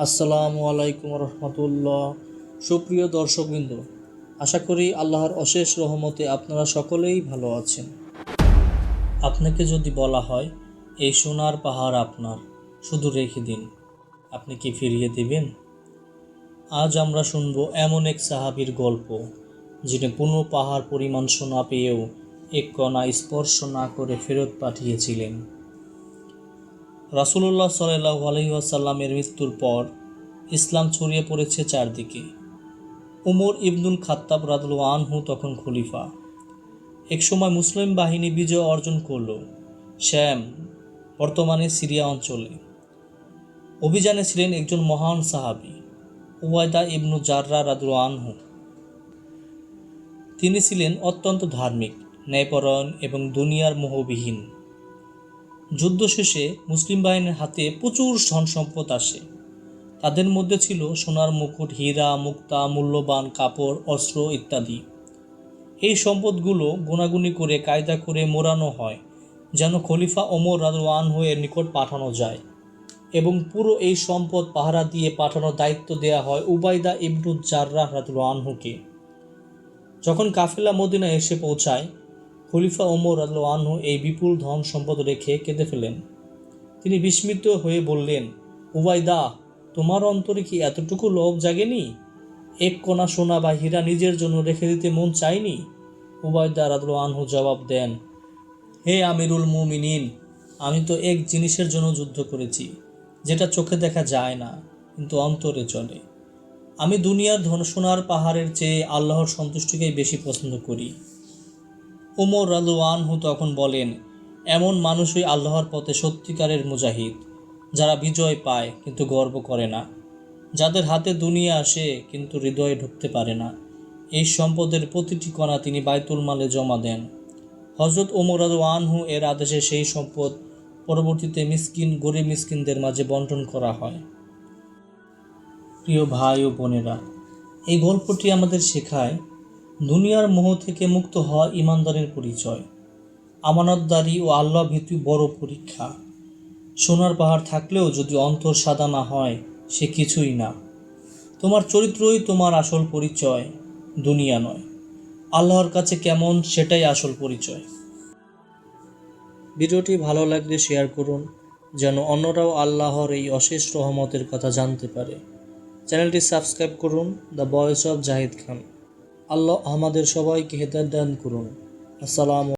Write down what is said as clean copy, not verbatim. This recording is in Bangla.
আসসালামু আলাইকুম রহমতুল্লাহ। সুপ্রিয় দর্শকবৃন্দ, আশা করি আল্লাহর অশেষ রহমতে আপনারা সকলেই ভালো আছেন। আপনাকে যদি বলা হয় এই সোনার পাহাড় আপনার, শুধু রেখে দিন, আপনি কি ফিরিয়ে দিবেন? আজ আমরা শুনব এমন এক সাহাবীর গল্প, যিনি কোনো পাহাড় পরিমাণ সোনা পেয়েও এক কণা স্পর্শ না করে ফেরত পাঠিয়েছিলেন। রাসূলুল্লাহ সাল্লাল্লাহু আলাইহি ওয়াসাল্লামের মৃত্যুর পর ইসলাম ছড়িয়ে পড়েছে চারদিকে। উমর ইবনুল খাত্তাব রাদিয়াল্লাহু আনহু তখন খলিফা। একসময় মুসলিম বাহিনী বিজয় অর্জন করল শ্যাম, বর্তমানে সিরিয়া অঞ্চলে। অভিযানে ছিলেন একজন মহান সাহাবী, উবাইদা ইবনু জাররাহ রাদিয়াল্লাহু আনহু। তিনি ছিলেন অত্যন্ত ধার্মিক, ন্যায়পরায়ণ এবং দুনিয়ার মোহবিহীন। যুদ্ধ শেষে মুসলিম বাহিনীর হাতে প্রচুর ধন সম্পদ আসে। তাদের মধ্যে ছিল সোনার মুকুট, হীরা, মুক্তা, মূল্যবান কাপড়, অস্ত্র ইত্যাদি। এই সম্পদগুলো গোনাগুনি করে কায়দা করে মোড়ানো হয় যেন খলিফা ওমর রাদিয়াল্লাহু আনহু এর নিকট পাঠানো যায়, এবং পুরো এই সম্পদ পাহারা দিয়ে পাঠানোর দায়িত্ব দেয়া হয় উবাইদা ইবনু জাররাহ রাদিয়াল্লাহু আনহুকে। যখন কাফেলা মদিনায় এসে পৌঁছায়, খলিফা ওমর রাদিয়াল্লাহু আনহু এই বিপুল ধন সম্পদ রেখে কেঁদে ফেলেন। তিনি বিস্মিত হয়ে বললেন, উবাইদা, তোমার অন্তরে কি এতটুকু লোভ জাগেনি? এক কণা সোনা বা হীরা নিজের জন্য রেখে দিতে মন চায়নি? উবাইদা রাদিয়াল্লাহু আনহু জবাব দেন, হে আমিরুল মুমিনিন, আমি তো এক জিনিসের জন্য যুদ্ধ করেছি, যেটা চোখে দেখা যায় না কিন্তু অন্তরে চলে। আমি দুনিয়ার ধন সোনার পাহাড়ের চেয়ে আল্লাহর সন্তুষ্টিকেই বেশি পছন্দ করি। ওমর রাদিয়াল্লাহু আনহু তখন বলেন, এমন মানুষই আল্লাহর পথে সত্যিকারের মুজাহিদ, যারা বিজয় পায় কিন্তু গর্ব করে না, যাদের হাতে দুনিয়া আসে কিন্তু হৃদয়ে ঢুকতে পারে না। এই সম্পদের প্রতিটি কণা তিনি বাইতুল মালে জমা দেন। হযরত ওমর রাদিয়াল্লাহু আনহু এর আদেশে সেই সম্পদ পরবর্তীতে গরিব মিসকিনদের মাঝে বন্টন করা হয়। প্রিয় ভাই ও বোনেরা, এই গল্পটি আমাদের শেখায় দুনিয়ার মোহ থেকে মুক্ত হওয়া ঈমানদারের পরিচয়। আমানতদারি ও আল্লাহ ভীতি বড় পরীক্ষা। সোনার পাহাড় থাকলেও যদি অন্তর সাদা না হয়, সে কিছুই না। তোমার চরিত্রই তোমার আসল পরিচয়, দুনিয়া নয়। আল্লাহর কাছে কেমন, সেটাই আসল পরিচয়। ভিডিওটি ভালো লাগলে শেয়ার করুন, যেন অন্যরাও আল্লাহর এই অশেষ রহমতের কথা জানতে পারে। চ্যানেলটি সাবস্ক্রাইব করুন, দ্য ভয়েস অফ জাহিদ খান। আল্লাহ আমাদের সবাইকে হেদায়েত দান করুন। আসসালামু